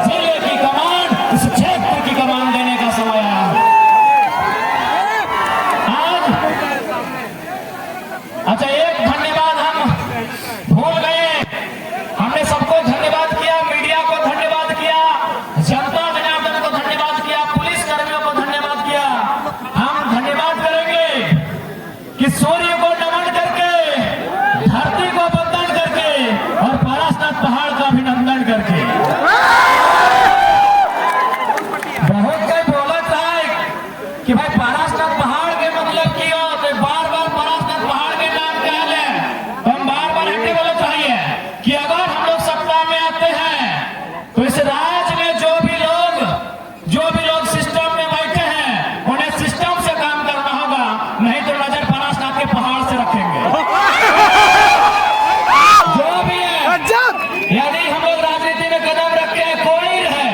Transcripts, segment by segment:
जिले की कमान, इस क्षेत्र की कमान देने का समय आया है। आज अच्छा, एक धन्यवाद हम भूल गए। हमने सबको धन्यवाद किया, मीडिया को धन्यवाद किया, जनता जनार्दन को धन्यवाद किया, पुलिस कर्मियों को धन्यवाद किया। हम धन्यवाद करेंगे कि सूर्य को नमन करके, धरती को वंदन करके और पारसनाथ पहाड़ का अभिनंदन करके। बहुत कोई बोलता है कि भाई पारसनाथ पहाड़ के मतलब की हो, तो बार बार पारसनाथ पहाड़ के नाम क्या ले, तो हम बार बार हटे बोले चाहिए कि अगर हम लोग सत्ता में आते हैं तो इस राज्य में जो भी लोग सिस्टम में बैठे हैं उन्हें सिस्टम से काम करना होगा, नहीं तो नजर पारसनाथ के पहाड़ से रखेंगे। जो भी है, यदि हम लोग राजनीति में कदम रखे हैं, कोई रहे,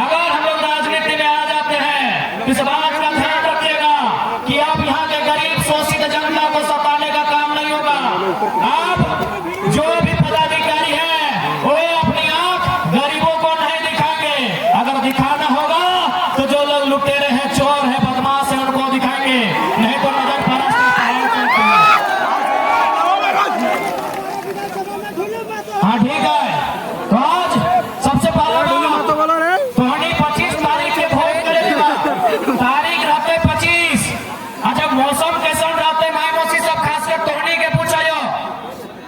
अगर हम लोग राजनीति में आ जाते हैं तो इस बात का ध्यान रखिएगा कि अब यहाँ के गरीब शोषित जनता को सताने का काम नहीं होगा। अब जो भी पदाधिकारी है वो अपनी आंख गरीबों को नहीं दिखाएंगे, अगर दिखाना होगा तो जो लोग लुटेरे हैं, चोर है, बदमाश है, उनको दिखाएंगे, नहीं तो नजर पारसनाथ पहाड़ को रखेंगे। हाँ ठीक है, तो आज सबसे पहले तोहनी 25 तारीख के भोज करेगा, तारीख रहते 25। अच्छा, मौसम कैसन रहते माई मौसी सब, खासकर तोहनी के पूछायो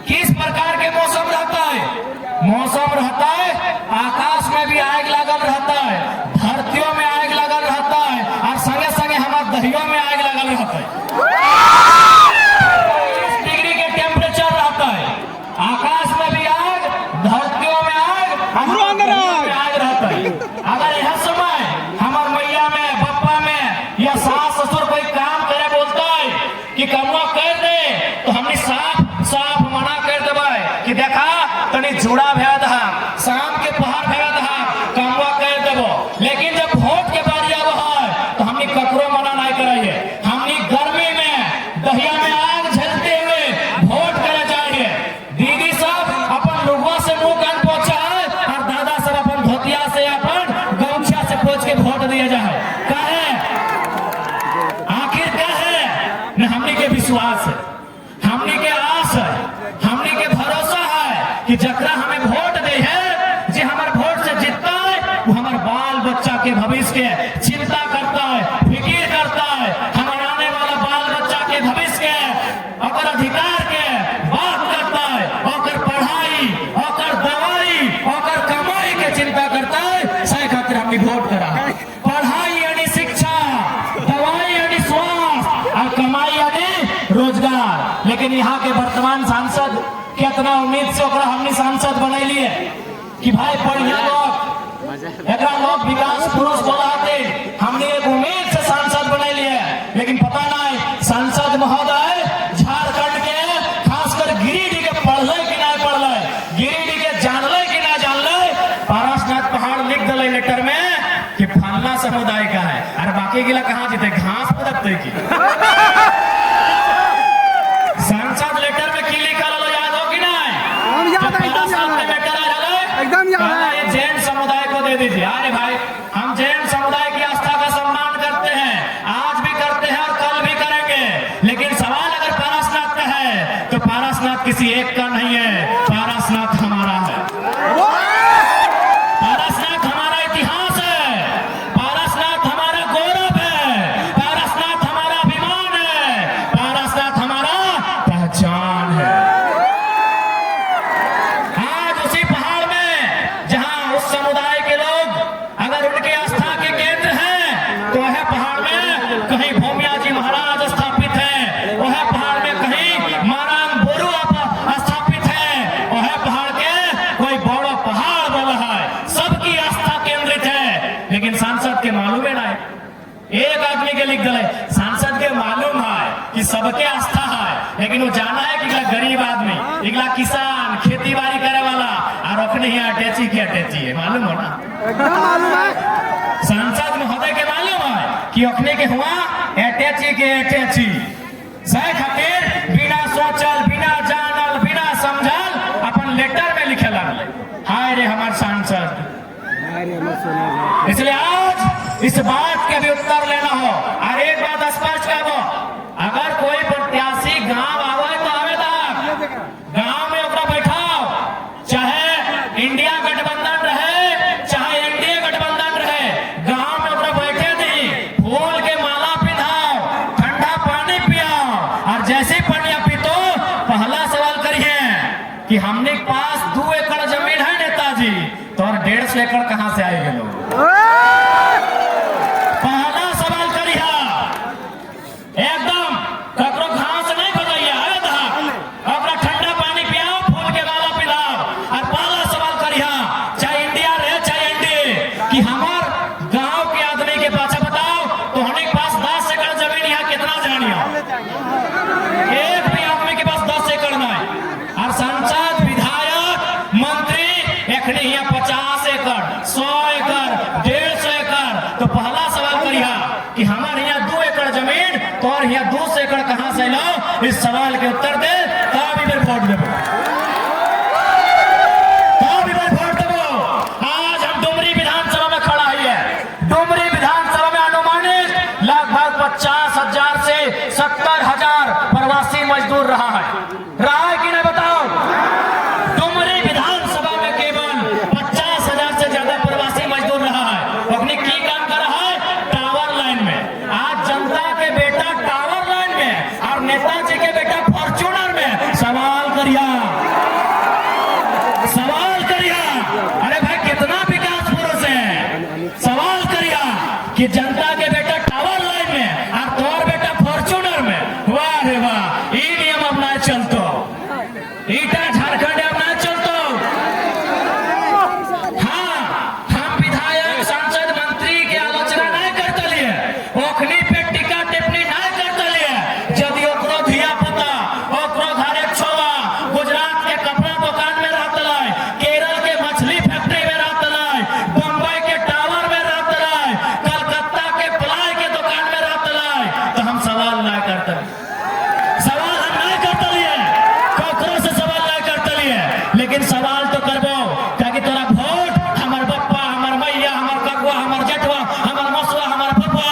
किस प्रकार के मौसम रहता है। मौसम रहता है आकाश में भी आग लगल रहता है, धरतियों में आग लगल रहता है, और संगे संगे हमारे दहियों में आग लगल रहता है। 25 डिग्री के टेम्परेचर रहता है, आकाश में भी आग, धरतियों में आग, में आग रहता है। अगर यह समय हमार मैया में, पप्पा में या सास ससुर कोई काम करे बोलता है कि कमुआ कर दे, तो हमने साफ साफ मना कर देवे कि देखा तनी जुड़ा भे दहा, शाम के पहाड़ भे दहा, कमुआ कर देबो। लेकिन जब वोट के बारी आब है तो हमने ककरो मना नहीं कराइए। हमने गर्मी में दहिया में आग झलते हुए वोट करे जाइए। दीदी सब अपन लुगवा से मुंह कान पोछा है, और दादा सब अपन धोतिया से, अपन गमछा से पोछ के वोट दिया जाए। कहे आखिर कहे न, हमने के विश्वास है, हमने के आस है, हमने के भरोसा है कि जकरा हमें वोट दे है, जो हमारे वोट से जीतता है, वो हमारे बाल बच्चा के भविष्य के चिंता करता है, फिक्र करता है, हमारे आने वाला बाल बच्चा के भविष्य के, और अधिकार के बात करता है, और पढ़ाई, और दवाई, और कमाई के चिंता करता है। सही खातिर हमने वोट करा। पढ़ाई यानी शिक्षा, दवाई यानी स्वास्थ्य, और कमाई यानी रोजगार। लेकिन यहाँ के वर्तमान सांसद कितना उम्मीद से ओकरा हमने सांसद बनैलिए कि भाई बढ़िया लोग विकास पुरुष बोलाते, हमने एक उम्मीद से सांसद बनैलिए। लेकिन पता नहीं सांसद महोदय झारखंड के, खासकर गिरिडीह के पढ़ले कि नहीं पढ़ले, गिरिडीह के जानले कि नहीं जानले। पारसनाथ पहाड़ लिख दिले लेटर में कि फलना समुदाय का है, और बाकी गिला कहाँ जीते, घास पदकते की। सांसद लेटर में की लिखल हो, याद हो कि नहीं? एकदम याद है। जैन समुदाय को दे दीजिए। अरे भाई, हम जैन समुदाय की आस्था का सम्मान करते हैं, आज भी करते हैं और कल भी करेंगे। लेकिन सवाल अगर पारसनाथ का है तो पारसनाथ किसी एक का नहीं है, पारसनाथ हमारा है। पारसनाथ हमारा इतिहास है, पारसनाथ हमारा गौरव है, पारसनाथ हमारा अभिमान है, पारसनाथ हमारा पहचान है। आज उसी पहाड़ में जहां उस समुदाय के लोग अगर उनके आस्था के केंद्र हैं, तो वह पहाड़ में कहीं भूमिया जी महाराज स्थापित है, वह पहाड़ में कहीं मारांग बोरू स्थापित है, वह पहाड़ के कोई बड़ा पहाड़ बोला है, सबकी आस्था केंद्रित है। लेकिन सांसद के मालूम है ना, एक आदमी के लिख दिले, सांसद के मालूम है कि सबके आस्था है, लेकिन वो जाना है कि गरीब आदमी, इगला किसान, खेती बाड़ी करे वाला, और अपने ही अटैची की अटैची है, मालूम हो ना? एकदम मालूम है। सांसद महोदय के मालूम है कि अपने के हुआ अटैची के अटैची। सही खातिर बिना सोचल, बिना जानल, बिना समझल अपन लेटर में लिखे लगले, हाय रे हमार सांसद, इसलिए आज इस बात के भी उत्तर लेना हो और एक बात स्पष्ट कर दो, अगर कोई प्रत्याशी गांव आवे तो आवे तक गांव में ओकरा बैठाओ, चाहे इंडिया गठबंधन रहे चाहे एनडीए गठबंधन रहे, गांव में ओकरा बैठे दी, फूल के माला पिधाओ, ठंडा पानी पियाओ और जैसे पानी पीतो पहला सवाल करिए कि हमने पास 2 एकड़ जमीन है नेताजी, तो और 150 एकड़ कहां से आएंगे लोग? पहला सवाल करिए, एकदम ककरो घास नहीं बजाइए, अपना ठंडा पानी पियाओ, फूल के माला पिलाओ और पहला सवाल करिए, चाहे इंडिया रहे चाहे एनडीए, कि हमार गांव के आदमी के पास बताओ तो हमारे पास 10 एकड़ जमीन यहाँ कितना जानियो? एक भी आदमी के पास 10 एकड़ नहीं। और सांसद विधायक मंत्री एखनी यहाँ 50 एकड़ 100 एकड़ 150 एकड़, तो पहला सवाल करिए कि हमारे यहाँ 2 एकड़ जमीन तो और यहाँ 200 एकड़ कहां से लो? इस सवाल के उत्तर दे तब इधर वोट देवो, तब इधर वोट देवो। आज हम डुमरी विधानसभा में खड़ा है, डुमरी विधानसभा में अनुमानित लगभग 50,000 से 70,000 प्रवासी मजदूर रहा है कि नहीं बताओ? डुमरी विधानसभा में केवल 50,000 से ज्यादा प्रवासी मजदूर रहा है। अपनी की काम कर रहा है? टावर लाइन में। आज जनता के बेटा टावर लाइन में और नेताजी के बेटा फॉर्च्यूनर में। सवाल करिए, सवाल करिए, अरे भाई कितना विकास पुरुष है? सवाल करिए कि जनता के बेटा टावर लाइन में और तोर बेटा फॉर्च्यूनर में। वाह रे वाह, ई नियम अपना चलतो, ईटा झारखंड अपना चलतो। हाँ, हम विधायक सांसद मंत्री की आलोचना नहीं करते लिए, ओखनी पे टीका टिप्पणी नहीं करते लिए। यदि ओकरो धिया पुता ओकरो घरे छोवा गुजरात के कपड़ा दुकान में रहतलाई, केरल के मछली फैक्ट्री में रहतलाई, बम्बई के टावर में रहतलाई, कलकत्ता के प्लाई के दुकान में रहतलाई, तो हम सवाल नहीं करते, सवाल हम नहीं करते लिए, ककरो से सवाल नहीं करते लिए। लेकिन सवाल तो करबो ताकि तोरा वोट हमार बप्पा, हमार मैया, हमार ककुआ, हमार जटवा, हमार मसुआ, हमार पप्पा,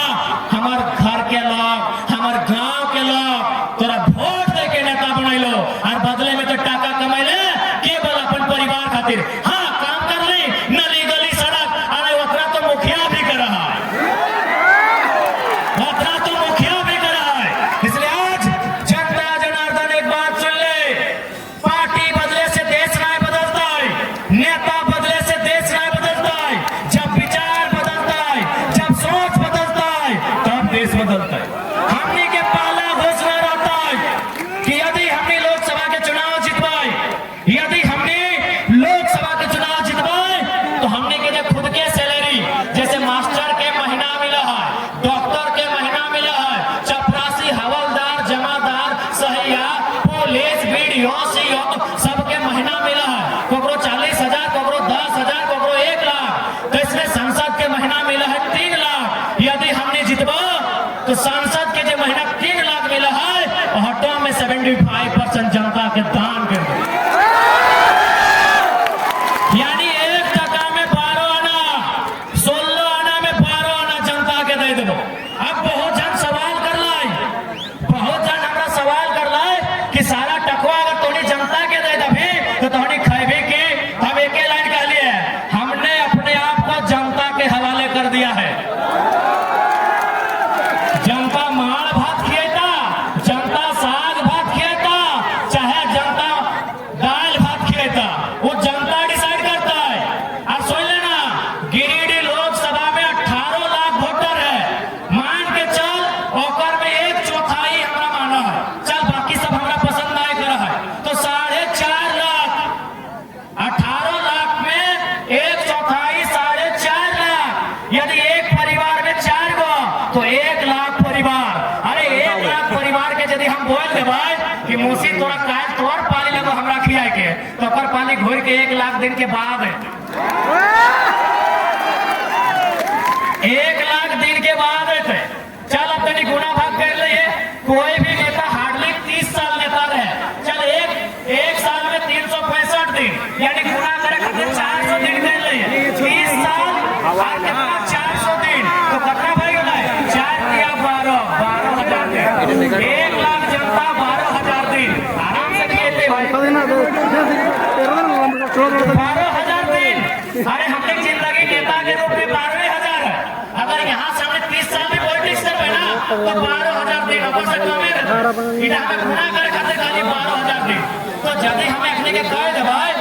हमार घर के लोग, हमार गांव के लोग तोरा वोट दे के नेता बनैलो और बदले में तो टाका कमैले केवल अपन परिवार खातिर। हाँ, काम कर ली, नली गली सड़क, अरे ओकरा तो मुखिया भी कर रहा है, ओकरा तो मुखिया भी कर रहा है। इसलिए आज जनता जनार्दन एक बात सुन ले, पार्टी बदले से देश नहीं बदलता है, नेता बदले से देश नहीं बदलता है। जब विचार बदलता है, जब सोच बदलता है, तब देश बदलता है। हमने के पहला घोषणा रहता है कि यदि हमने लोकसभा के चुनाव जितवाए, यदि हमने लोकसभा के चुनाव जितवाए, तो हमने के जो खुद के सैलरी, जैसे मास्टर के महीना मिला है, डॉक्टर के महीना मिला है, चपरासी, हवलदार, जमादार, सहिया, पुलिस, बीडीओ, सीओ, सबके महीना मिला है। ककरो 40,000, ककरो 10,000, ककरो 1 लाख। तो इसमें सांसद के महीना मिला है 3 लाख। यदि हमने जितवा तो सांसद के जो महीना 3 लाख मिला है, हटो में 75% जनता के दान कर दो, यानी 1 टका में 12 आना, 16 आना में 12 आना जनता के दे दो। अब बहुत जन सवाल कर लाई, बहुत जन हमरा सवाल कर लाई कि सारा टकवा अगर तोनी जनता के दे दबी तो तोनी खैबे के। हम एक लाइन कह लिए, हमने अपने आप को जनता के हवाले कर दिया है। जनता माड़ भात खिएता, जनता साग भात खिएता, चाहे जनता दाल भात खिएता, वो जनता डिसाइड करता है। और सुन लेना, गिरिडीह लोकसभा में 18 लाख वोटर है, मान के चल ओकर में 1/4 हमरा माना है, चल बाकी सब हमरा पसंद नहीं कर रहा है, तो 4.5 लाख, 18 लाख में 1/4 4.5 लाख। यदि एक परिवार में 4 गो तो 1 लाख परिवार। अरे 1 लाख परिवार के यदि हम बोल देबै कि मौसी तोरा काल तोर पाली लगो हमरा खियाए के, तो ओकर पाली घोर के 1 लाख दिन के बाद है, 1 लाख दिन के बाद है। चल अब तनी गुना भाग कर लिए, कोई भी नेता हार्डली 30 साल नेता रहे, चल एक साल में 365 दिन, यानी गुना करे खातिर 400 दिन कर लिए, 30 साल तो 12,000 दिन अपन से कम है इटा हमें गुना करे खातिर खाली 12,000 दिन तो यदि हमें अपने के कह दे भाई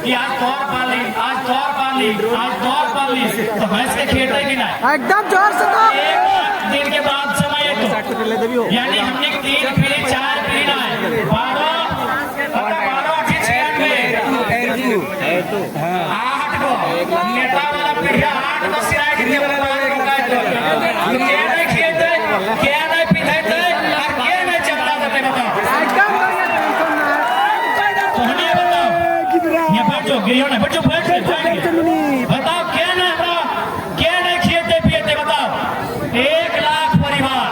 कि आज तौर पाली आज तौर पाली आज तौर पाली तो भैंस के खेते कि नहीं एकदम जोर से तो 1 दिन के बाद समय तो यानी हमने 3 पीढ़ी 4 पीढ़ी ना 12 8 को नेता वाला पीढ़िया 8 को सिराय के दिया वाला क्या नहीं खेते क्या नहीं पीते और क्या नहीं चलता देते बताओ तो हमें बताओ ये बैठो गिरियो ना बैठो बताओ क्या नहीं क्या नहीं खेते पीते बताओ 1 लाख परिवार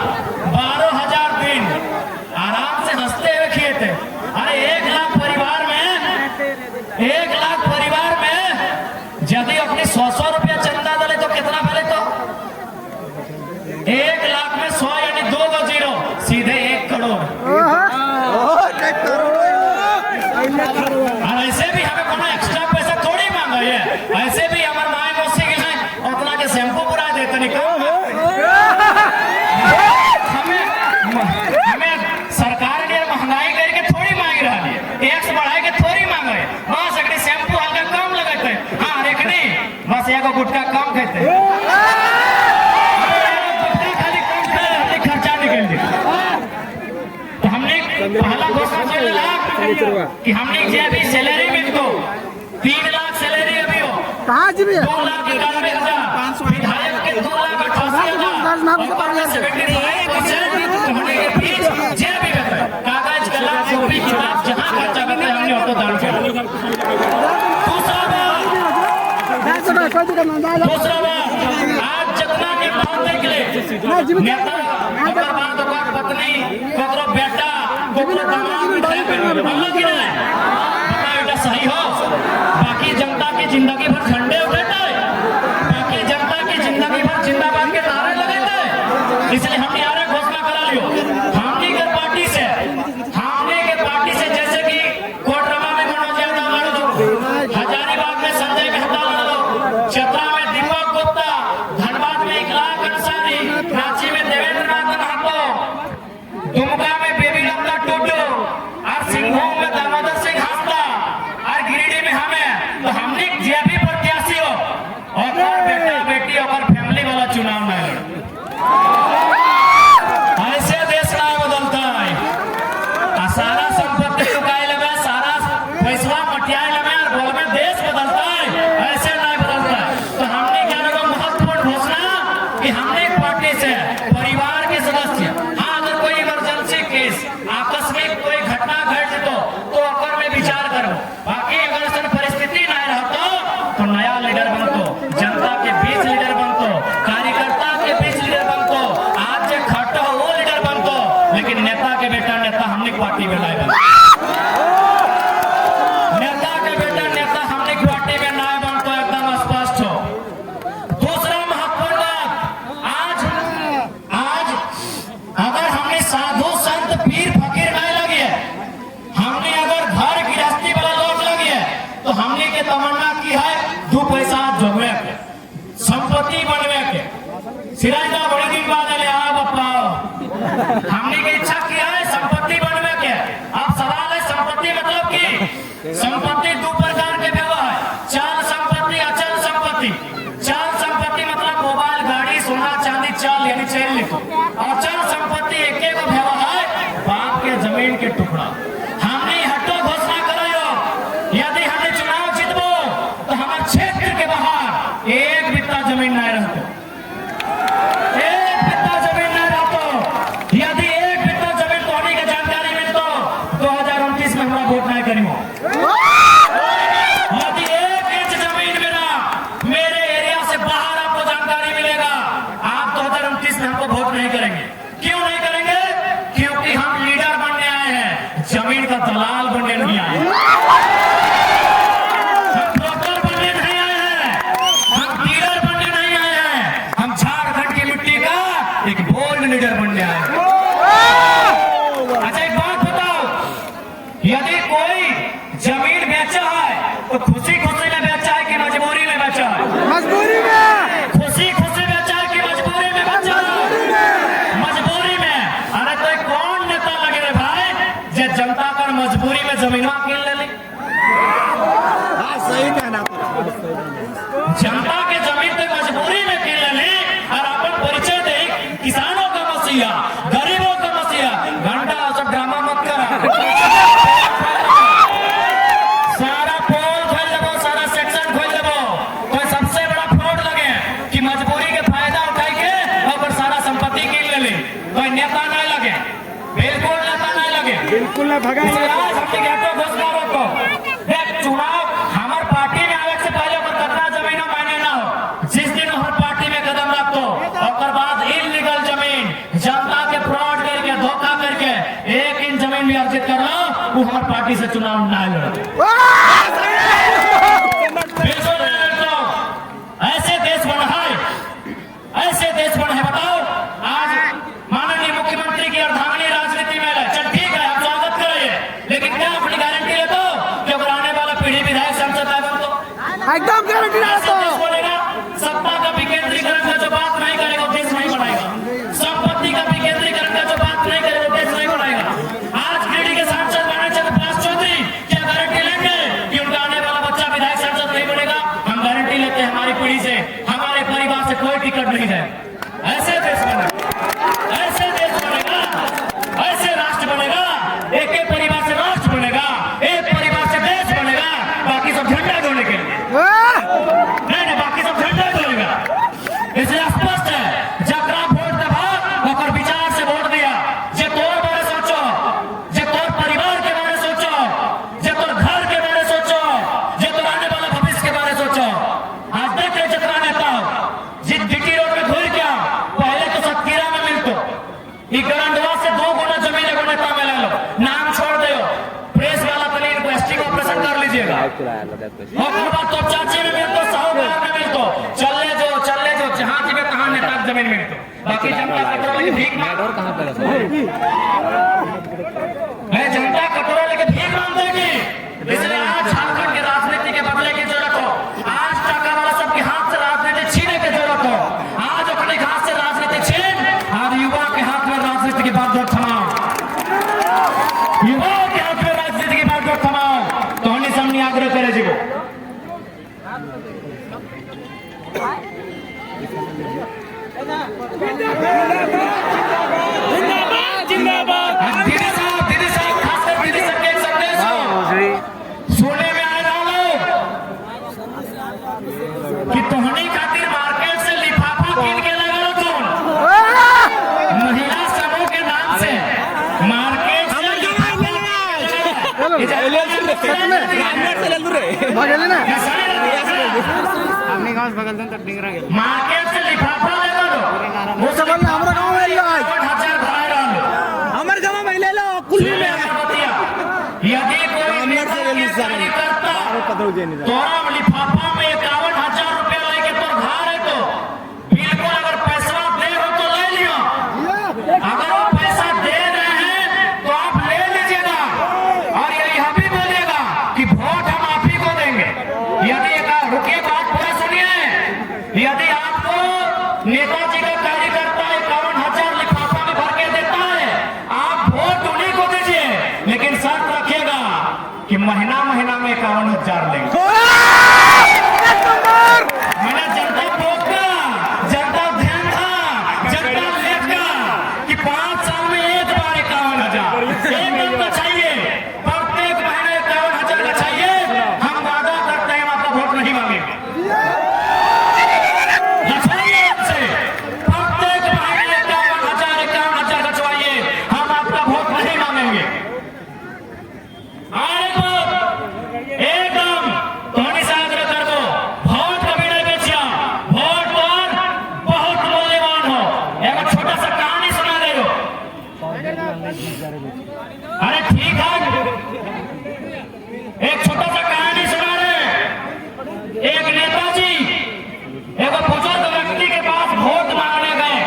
12,000 दिन आराम से हंसते हुए खेते अरे 1 लाख परिवार में यदि अपने 100 रुपया चंदा डाले तो कितना भले तो 1 लाख में 100 यानी 2 को 0 सीधे 1 करोड़ और ऐसे भी हमें कोनो एक्स्ट्रा पैसा थोड़ी मांगा है ऐसे भी हमारे माए मौसी के हैं उतना के शैम्पू बुरा देते नहीं हमें सरकार ने महंगाई करके थोड़ी मांग रहा है टैक्स बढ़ाई के थोड़ी मांगा है बस अगले शैम्पू हल्का कम लगाते हैं हाँ रेखनी बस एगो गुटका कम खाते खाली कम खाए खर्चा निकल दे तो हमने पहला घोषणा कि हमने जो भी सैलरी मिलतो 3 लाख सैलरी अभी हो कहाँ जी 2 लाख 91,000 विधायक के 2 लाख 88,000 कागज कलम कॉपी किताब जहाँ खर्चा करते हैं हमने ऑटो दान किया दूसरा बात आज जितना निर्धार निकले नेता अगर बात होगा पत्नी ककरो बेटा ककरो दामाद सही हो बाकी जनता की जिंदगी भर झंडे उठेते बाकी जनता की जिंदगी भर जिंदाबाद के नारे लगेते इसलिए हम यार घोषणा करा लियो हमने के पार्टी से जैसे कि कोटरमा में मनोज यादव लड़ दो हजारीबाग में संजय मेहता लड़ दो चतरा में दीपक गुप्ता धनबाद में इकलाक अंसारी रांची में देवेंद्र नाथ महतो दुमका में बेबी लता टूडू और सिंहभूम में दामोदर सिंह हास्ता और गिरिडीह में हमें तो हमने जे भी प्रत्याशी हो और बेटा बेटी और फैमिली वाला चुनाव नहीं लड़ ऐसे देश ना बदलता है सारा संपत्ति चुकाए लगे सारा पैसा मटियाए लगे और बोल में देश बदलता है ऐसे नहीं बदलता है तो हमने क्या लगा महत्वपूर्ण घोषणा कि हमने पार्टी से परिवार के सदस्य हाँ अगर कोई इमरजेंसी केस आकस्मिक कोई घटना घट तो अकर में विचार करो बाकी अगर ऐसा परिस्थिति नहीं रहता तो नया लीडर बनतो जनता के बीच लीडर बनतो कार्यकर्ता के बीच लीडर बनतो आज जो खट्टा हो वो लीडर बनतो लेकिन नेता के बेटा नेता हमने पार्टी में लाए नेता के बेटा नेता हमने पार्टी में ना बनतो एकदम स्पष्ट हो दूसरा महत्वपूर्ण बात आज अगर हमने साधु संत पीर फकीर नहीं लगी है हमने अगर घर गृहस्थी वाला लोग लगी है तो हमने के तमन्ना की है 2 पैसा जोड़वे के संपत्ति बनवे के सिराजा बड़े दिन बाद ले आ बप्पा हमने की इच्छा किया है संपत्ति बनवे के अब सवाल है संपत्ति मतलब की संपत्ति 2 प्रकार के व्यवहार है चल संपत्ति अचल संपत्ति चल संपत्ति मतलब मोबाइल गाड़ी सोना चांदी चल यानी चल लिखो अचल संपत्ति एक व्यवहार बाप के जमीन के टुकड़ा हमने हटो घोषणा करायो यदि हमने चुनाव जीतबो तो हमारे क्षेत्र के बाहर 1 बित्ता जमीन नहीं रहते 1 बित्ता जमीन नहीं रहते यदि 1 बित्ता जमीन तो हमें जानकारी मिलतो 2029 में हमारा वोट नहीं करियो यदि 1 इंच जमीन मेरे एरिया से बाहर आपको जानकारी मिलेगा आप 2029 में हमको वोट नहीं करेंगे क्यों नहीं करेंगे क्योंकि हम लीडर बनने आए हैं जमीन का दलाल बनने नहीं आए हम ब्रोकर बनने नहीं आए हैं हम डीलर बनने नहीं आए हैं जनता के जमीन पे मजबूरी में किन ले और अपन परिचय दे किसानों का मसीहा, गरीबों का मसीहा। घंटा सब ड्रामा मत करा, सारा पोल खोल देबो, सारा सेक्शन खोल देबो। कोई सबसे बड़ा फ्रॉड लगे कि मजबूरी के फायदा उठाई के और सारा संपत्ति किन ले। कोई नेता नहीं लगे, बिल्कुल नेता नहीं लगे, बिल्कुल ना भगाई। घोषणारों को देख, चुनाव हमार पार्टी में आवे से पहले कितना जमीन मायने ना हो। जिस दिन हर पार्टी में कदम रख दो और बाद इलीगल जमीन जनता के फ्रॉड करके धोखा करके 1 इंच जमीन भी अर्जित कर रहा वो हमारे पार्टी से चुनाव ना लड़ते। बिल्कुल नहीं लड़ते। ऐसे देश बना है, ऐसे देश बना है। बताओ, आज माननीय मुख्यमंत्री की अर्धांगिनी राजनीति में है। चल ठीक है, आप स्वागत करिए, लेकिन क्या अपनी गारंटी ले दो कि अगर आने वाला पीढ़ी विधायक संसद आएगा तो एकदम गारंटी ना तो बोलेगा। सत्ता का विकेंद्रीकरण का जो बात नहीं करेगा देश नहीं बनाएगा। संपत्ति का विकेंद्रीकरण का जो बात नहीं करेगा देश नहीं बनाएगा। आज गिरिडीह के सांसद बनने से प्रकाश चौधरी क्या गारंटी लेंगे कि उनका आने वाला बच्चा विधायक संसद नहीं बनेगा? हम गारंटी लेते हैं हमारी पीढ़ी से, हमारे परिवार से कोई टिकट नहीं जाए। ऐसे देश बनेगा, ऐसे देश बनेगा, ऐसे राष्ट्र बनेगा। एक एक परिवार से राष्ट्र बनेगा, एक परिवार से देश बनेगा। बाकी सब झंडा ढोने के लिए नहीं, बाकी सब झंडा ढोएगा। इसलिए स्पष्ट है, जकरा वोट देबा ओकर विचार से वोट दिया। जे तोर बारे सोचो, जे तोर परिवार के बारे सोचो, जे तोर घर के बारे सोचो, जे तोर आने वाला भविष्य के बारे सोचो। आज देख रहे जितना नेता जिस डिटी रोड में घूर क्या पहले तो सतकीरा में मिलतो, गरंडवा से 2 गुना जमीन एगो नेता में ले लो। नाम छोड़ दो, प्रेस वाला तनी इन्वेस्टिंग ऑपरेशन कर लीजिएगा। और बात तो चाची में मिलतो, साहूकार में मिलतो, चलने जो जहां जी में कहां नेता की जमीन मिलतो। बाकी जनता कटोरा लेके भीख मांग और कहां पे मैं जनता कटोरा लेके भीख मांग देगी। इसलिए आज झारखंड की राजनीति के बदले की जरूरत हो। आज टाका वाला सबके हाथ से राजनीति छीने की जरूरत हो। आज अपने हाथ से राजनीति छीन, आज युवा के हाथ में राजनीति की बागडोर थमाओ, युवा के हाथ में राजनीति की बागडोर थमाओ। तो हमने सामने आग्रह करे जीवो दीदी साहब खासकर दीदी साहब के एक संदेश हो सुनने में आए लोग कि तोहनी खातिर मार्केट से लिफाफा कीन के लगा तुम महिला समूह के नाम से मार्केट से मार्केट से लिफाफा लगा लो। वो सब हमारा गाँव में हमारे गाँव में ले लो कुल यदि कोई करता तो लिफाफा में 51,000 रुपया लेके तो घर है तो बिल्कुल अगर पैसा दे हो तो ले लियो। अगर वो पैसा दे रहे हैं तो आप ले लीजिएगा और यह भी बोलिएगा कि वोट हम आप ही को देंगे। यदि रुकिए, बात पूरा सुनिए। यदि आपको नेताजी का कार्यकर्ता 51,000 लिफाफा में भर के देता है, आप वोट उन्हीं को दीजिए, लेकिन शर्त रखिएगा कि महीना महीना में 51,000 लेंगे। मैंने जनता पोका, जनता ध्यान था, जनता लेगा कि 5 साल में एक बार 51,000 एकदम का चाहिए, प्रत्येक महीने 51,000 का चाहिए। हम वादा करते हैं हम आपका वोट नहीं मांगेंगे। प्रत्येक महीने 51,000 रचवाइए, हम आपका वोट नहीं मांगेंगे। एकदम तोहनी से आग्रह कर दो, वोट कभी नहीं बेचिया, वोट पर बहुत मूल्यवान हो। एक छोटा सा कहानी सुना दे दो। अरे ठीक है, एक छोटा सा कहानी सुना रहे। एक नेताजी एक बुजुर्ग व्यक्ति के पास वोट मांगने गए।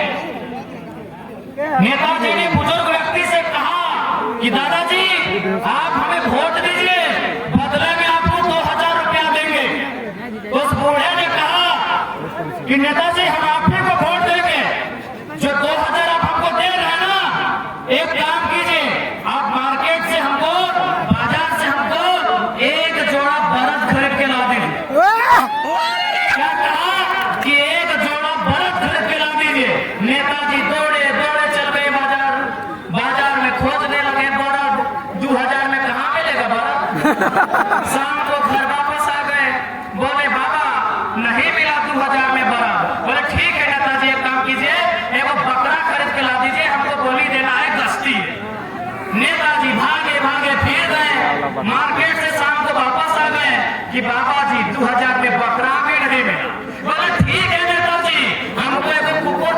नेताजी ने बुजुर्ग व्यक्ति से कहा कि दादाजी आप हमें वोट दीजिए, बदले में आपको 2,000 रुपया देंगे। उस बूढ़े ने कहा कि नेताजी हम आप ही को वोट देंगे, जो 2,000 आप हमको दे रहे हैं ना, एक काम कीजिए, आप मार्केट से हमको, बाजार से हमको एक जोड़ा बरद खरीद के ला देंगे। क्या नेताजी दौड़े दौड़े चल गए बाजार, बाजार में खोजने लगे बोरा, 2000 में कहाँ मिलेगा बोरा। शाम को घर वापस आ गए, बोले बाबा नहीं मिला 2000 में बोरा। बोले ठीक है नेताजी, एक काम कीजिए, एगो बकरा खरीद के ला दीजिए, हमको बोली देना है गश्ती है। नेताजी भागे भागे फिर गए मार्केट से, शाम को वापस आ गए कि बाबा जी 2000 में बकरा भी नहीं मिला। बोले ठीक है नेताजी, हमको एक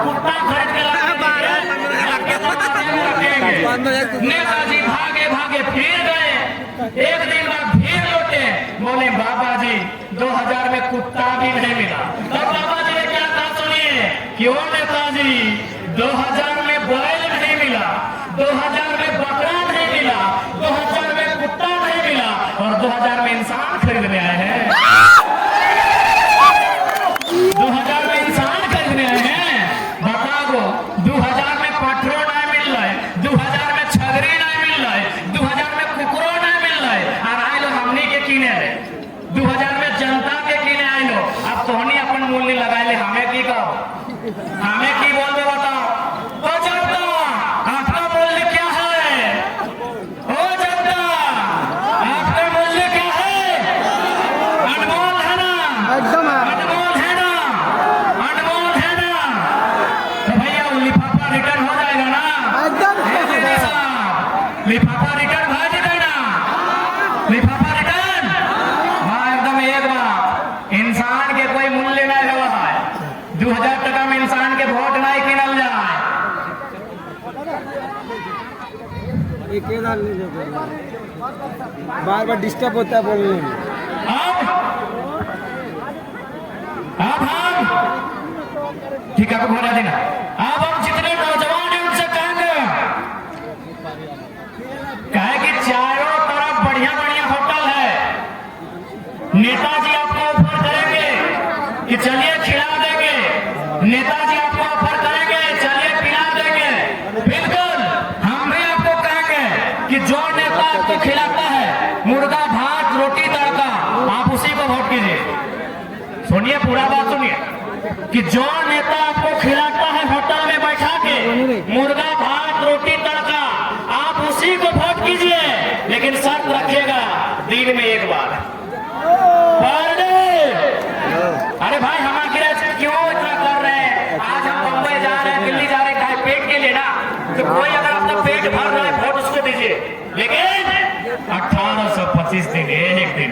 कुत्ता खरीद के ला दीजिए। नेताजी भागे भागे फिर गए, एक दिन बाद फिर लौटे, बोले बाबा जी 2000 में कुत्ता भी नहीं मिला। तब बाबा जी ने क्या कहा सुनिए, क्यों नेताजी 2000 में बैल नहीं मिला, 2000 में बकरा नहीं मिला, 2000 में कुत्ता नहीं मिला और 2000 में इंसान खरीदने आए हैं। 2000 में इंसान खरीदने आए हैं। बताओ 2000 में पेट्रोल नहीं मिल रहा है, 2000 में छगरी नहीं मिल रहा है, 2000 में कुकरो नहीं मिल रहा है, और आए लोग हमनी के किने रहे 2000 में जनता के किने आए लोग। अब तोहनी अपन मूल्य लगाए ले, हमें की कहो, हमें की बोल दो बताओ। ओ जनता आपका मूल्य क्या है, ओ जनता आपका मूल्य क्या है, अनमोल है ना, एकदम है। अनमोल है ना, अनमोल है ना। तो भैया वो लिफाफा रिटर्न हो जाएगा ना, एकदम लिफाफा रिटर्न भेज देना, लिफाफा रिटर्न। हाँ एकदम एक बात, इंसान के कोई मूल्य नहीं रहा है, 2000 टका में इंसान के वोट नहीं किनल जाए। बार बार डिस्टर्ब होता है बोलने में। अब हम ठीक है, आपको बता देना, अब हम जितने नौजवान हैं उनसे कहेंगे, कहे कि चारों तरफ बढ़िया बढ़िया होटल है, नेताजी आपको ऑफर करेंगे कि चलिए खिला देंगे, नेताजी आपको ऑफर करेंगे चलिए पिला देंगे। बिल्कुल हम भी आपको कहेंगे कि जो नेता आपको खिलाता है मुर्गा भात रोटी तड़का, आप उसी को वोट कीजिए। सुनिए पूरा बात सुनिए, कि जो नेता आपको खिलाता है होटल में बैठा के मुर्गा भात रोटी तड़का, आप उसी को वोट कीजिए, लेकिन शर्त रखिएगा दिन में एक बार पर डे। अरे भाई हम आखिर क्यों इतना कर रहे हैं, आज हम बम्बई जा रहे हैं, दिल्ली जा रहे हैं, पेट के लिए ना, तो कोई अगर अपना पेट भर रहा है वोट उसको दीजिए, लेकिन 1825 दिन एक दिन।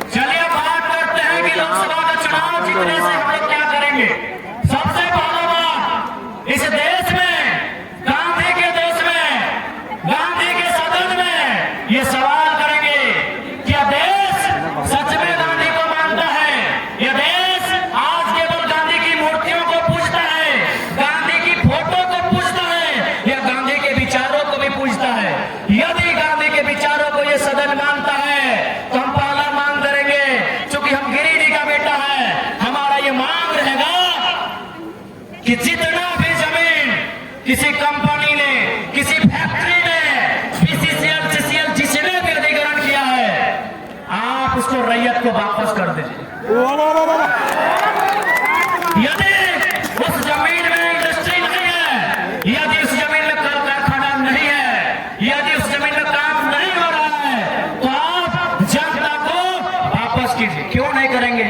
चलिए बात करते हैं कि लोकसभा का चुनाव जीतने से हम लोग क्या करेंगे। सबसे पहला बात, इस देश में, गांधी के देश में, गांधी के सदन में ये सवाल करेंगे, क्या देश सच में गांधी को मानता है? यह देश आज केवल गांधी की मूर्तियों को पूजता है, गांधी की फोटो को पूजता है, या गांधी के विचारों को भी पूजता है? यदि गांधी के विचारों को ये सदन मानता है तो हम पहला मांग करेंगे, क्योंकि हम गिरिडीह का बेटा है, हमारा ये मांग रहेगा कि जितना भी जमीन किसी कंपनी ने, किसी फैक्ट्री ने, बीसीसीएल सीसीएल जिसने भी अधिग्रहण किया है, आप उसको रैयत को वापस कर दीजिए। यदि उस जमीन में इंडस्ट्री नहीं है, यदि उस जमीन में कल कारखाना नहीं है, यदि उस जमीन में काम नहीं हो रहा है, तो आप जनता को वापस कीजिए। क्यों नहीं करेंगे?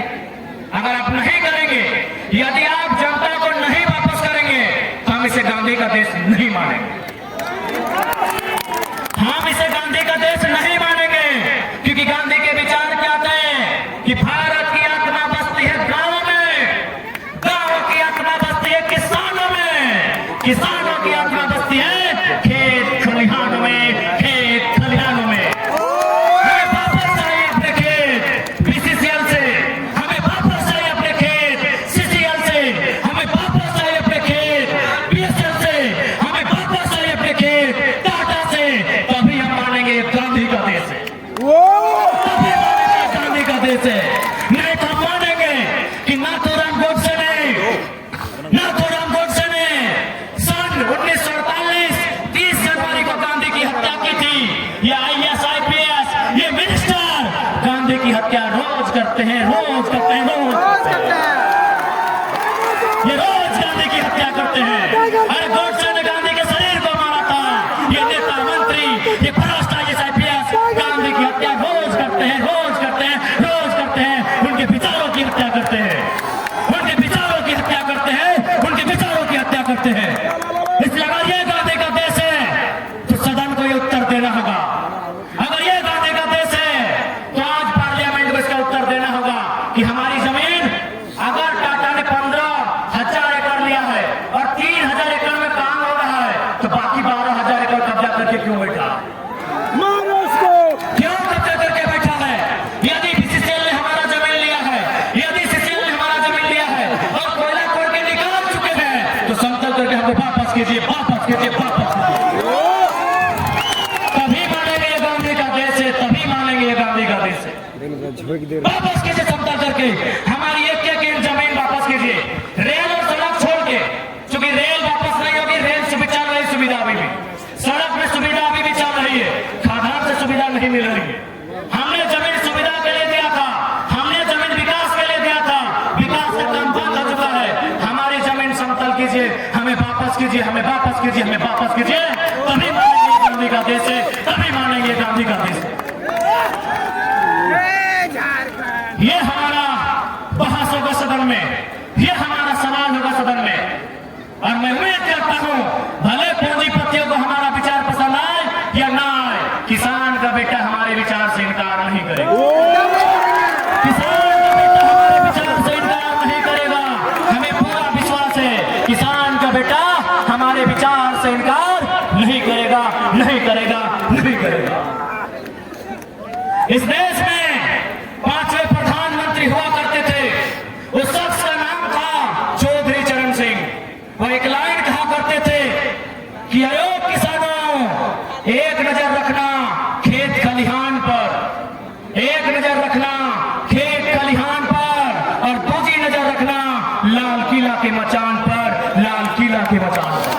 अगर आप नहीं करेंगे, यदि आप जनता को नहीं वापस करेंगे, तो हम इसे गांधी का देश नहीं मानेंगे, हम इसे गांधी का देश नहीं मानेंगे। क्योंकि गांधी के विचार क्या थे कि भारत की आत्मा बसती है गांवों में, गांवों की आत्मा बसती है किसानों में, किसानों की आत्मा बसती है खेत खलिहानों में, खेत खलिहानों में। हमें वापस चाहिए अपने खेत बीसीसीएल से, हमें वापस चाहिए अपने खेत सीसीएल से, हमें वापस चाहिए अपने खेत बीएसएल से, हमें वापस चाहिए अपने खेत टाटा से। तभी हम मानेंगे गांधी का देश है, तभी मानेंगे गांधी का देश है। नहीं तो हम मानेंगे कि नाथूराम गोडसे ने, नाथूराम गोडसे ने सन 1948 30 जनवरी को गांधी की हत्या की थी। ये आईएएस आईपीएस, ये मिनिस्टर गांधी की हत्या रोज करते हैं, रोज करते हैं, रोज करते हैं। ये रोज गांधी की हत्या करते हैं। अरे गोडसे ने गांधी के शरीर को मारा था। ये नेता मंत्री, ये भ्रष्ट IAS गांधी की हत्या रोज करते हैं, रोज करते हैं, रोज करते हैं। उनके विचारों की हत्या करते हैं, उनके विचारों की हत्या करते हैं, उनके विचारों की हत्या करते हैं। इसलिए अगर ये गांधी का देश है तो सदन को ये उत्तर देना होगा। अगर ये गांधी का देश है तो आज पार्लियामेंट को इसका उत्तर देना होगा कि हमारी जमीन, अगर टाटा ने 15,000 एकड़ लिया है और 3,000 एकड़ में काम हो रहा है तो बाकी 12,000 एकड़ कब्जा करके क्यों बैठा? मारो उसको। क्यों कब्जा करके बैठा है? यदि BCCL ने हमारा जमीन लिया है, यदि CCL ने हमारा जमीन लिया है और कोयला खोद के निकाल चुके हैं तो समतल करके हमें वापस कीजिए, वापस कीजिए, वापस कीजिए। तभी मानेंगे ये गांधी का देश है, तभी मानेंगे ये गांधी का देश है। झोंक दे वापस कीजिए समतल करके हमारी एक इंच जमीन वापस कीजिए। रेल और सड़क छोड़ के, क्योंकि रेल वापस नहीं होगी, रेल सुविधा चल रही, सुविधा अभी भी, सड़क में सुविधा अभी भी चल रही है, खादान से सुविधा नहीं मिल रही है। हमने जमीन सुविधा के लिए दिया था, हमने जमीन विकास के लिए दिया था, विकास का काम बंद हो चुका है। हमारी जमीन समतल कीजिए, हमें वापस कीजिए, हमें वापस कीजिए, हमें वापस कीजिए। तभी मानेंगे गांधी का देश है, तभी मानेंगे गांधी का देश है। ये हमारा बहस होगा सदन में, ये हमारा सवाल होगा सदन में। और मैं उम्मीद करता हूं भले पूंजीपतियों को हमारा विचार पसंद आए या ना आए, किसान का बेटा हमारे विचार से इनकार नहीं करेगा। किसान का बेटा हमारे विचार से इनकार नहीं करेगा। हमें पूरा विश्वास है किसान का बेटा हमारे विचार से इनकार नहीं करेगा, नहीं करेगा, नहीं करेगा। इस देश में 5वें प्रधानमंत्री हुआ करते थे, उस शख्स का नाम था चौधरी चरण सिंह। वो एक लाइन कहा करते थे कि अयो किसानों, एक नजर रखना खेत खलिहान पर, एक नजर रखना खेत खलिहान पर और दूसरी नजर रखना लाल किला के मचान पर, लाल किला के मचान पर।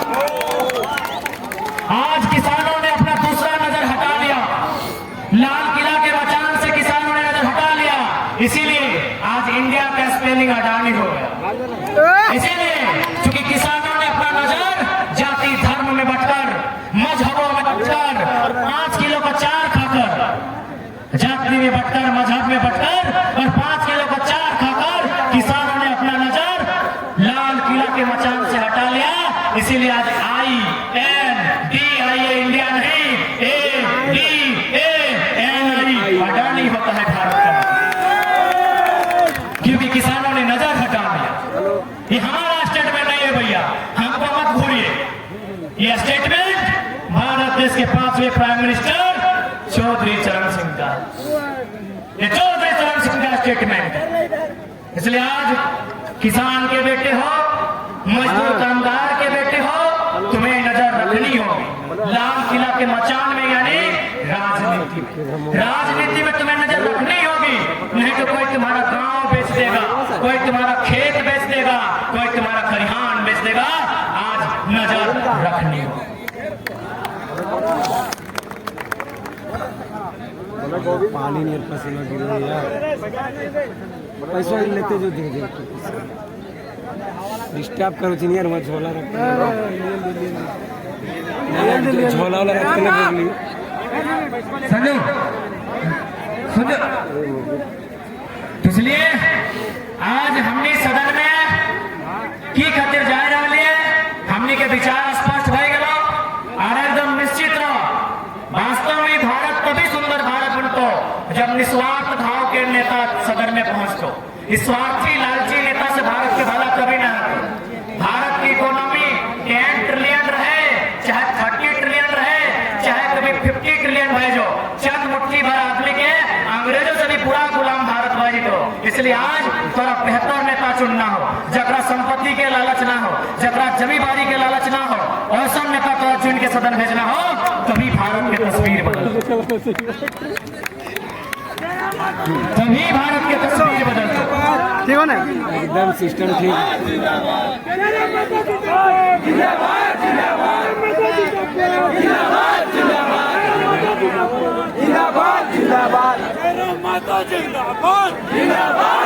आज किसानों ने अपना दूसरा नजर हटा लिया, लाल किला के मचान से किसानों ने नजर हटा लिया। इसीलिए आज इंडिया का स्पेलिंग अडानी हो गया। इसीलिए क्योंकि किसानों ने अपना नजर जाति धर्म में बंटकर, मजहबों में बंटकर, 5 किलो का चार खाकर, जाति में बंटकर, मजहब में बंटकर और 5 किलो का चार खाकर किसानों ने अपना नजर लाल किला के मचान से हटा लिया। इसीलिए आज INDIA इंडिया नहीं, ADANI अडानी होता है भारत का, क्योंकि किसानों ने नजर हटा दिया। ये हमारा स्टेटमेंट नहीं है भैया, हमको मत भूलिए। ये स्टेटमेंट भारत देश के 5वें प्राइम मिनिस्टर चौधरी चरण सिंह का, ये चौधरी चरण सिंह का स्टेटमेंट है। इसलिए आज किसान के बेटे हो, मजदूर कामगार के बेटे हो, तुम्हें नजर रखनी होगी लाल किला के मचान में, यानी राजनीति, राजनीति में तुम्हें नजर रखनी होगी। नहीं तो कोई तुम्हारा गांव बेच देगा, कोई तुम्हारा खेत बेच देगा, कोई तुम्हारा खलिहान बेच देगा। आज नजर रखनी होगी। पानी नहीं, पसीना गिर रहा है। पैसा लेते जो दे दे, डिस्टर्ब करो चिनियर मत, झोला रख झोला वाला रख के ना बोली संजू संजू। इसलिए आज हमने सदन में की खातिर जाए रही है, हमने के विचार स्पष्ट हो गए और एकदम निश्चित रहो। वास्तव में भारत तभी सुंदर भारत बनतो जब निस्वार्थ भाव के नेता सदन में पहुंचतो। स्वार्थी लालची नेता से भारत के भला कभी ना होगा। भारत की इकोनॉमी 10 ट्रिलियन रहे, चाहे 30 ट्रिलियन रहे, चाहे कभी 50 ट्रिलियन भेजो, चंद मुट्ठी भर आदमी के अंग्रेजों से भी पूरा गुलाम भारत भाई तो। इसलिए आज थोड़ा बेहतर नेता चुनना हो, जकरा संपत्ति के लालच ना हो, जकरा जमींदारी के लालच ना हो, ऐसा नेता तो चुन के सदन भेजना हो, तभी भारत की तस्वीर बदल, तभी भारत की तस्वीर बदल। ठीक हो ना, एकदम सिस्टम ठीक। जिंदाबाद जिंदाबाद जिंदाबाद